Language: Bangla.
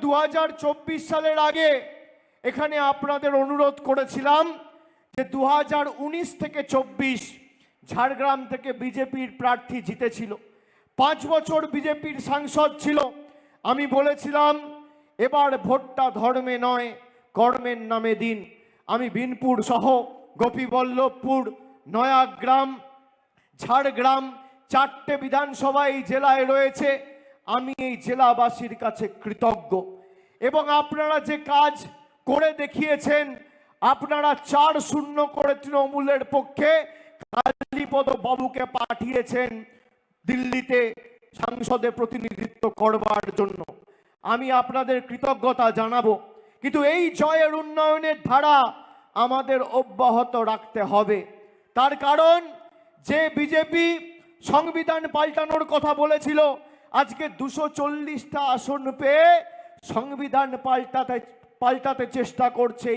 2024 সালের আগে এখানে আপনাদের অনুরোধ করেছিলাম যে 2019 থেকে 24 ঝাড়গ্রাম থেকে বিজেপির প্রার্থী জিতেছিল, 5 বছর বিজেপির সাংসদ ছিল। আমি বলেছিলাম এবার ভোটটা ধর্মে নয় কর্মের নামে দিন। আমি বিনপুর সহ গোপীবল্লভপুর, নয়াগ্রাম, ঝাড়গ্রাম 4টে বিধানসভা এই জেলায় রয়েছে। আমি এই জেলাবাসীর কাছে কৃতজ্ঞ এবং আপনারা যে কাজ করে দেখিয়েছেন, আপনারা 4-0 করে তৃণমূলের পক্ষে কালীপদ বাবুকে পাঠিয়েছেন দিল্লিতে সংসদে প্রতিনিধিত্ব করবার জন্য। আমি আপনাদের কৃতজ্ঞতা জানাবো, কিন্তু এই জয়ের উন্নয়নের ধারা আমাদের অব্যাহত রাখতে হবে। তার কারণ যে বিজেপি সংবিধান পাল্টানোর কথা বলেছিল, আজকে 240টা আসন পেয়ে সংবিধান পাল্টাতে চেষ্টা করছে।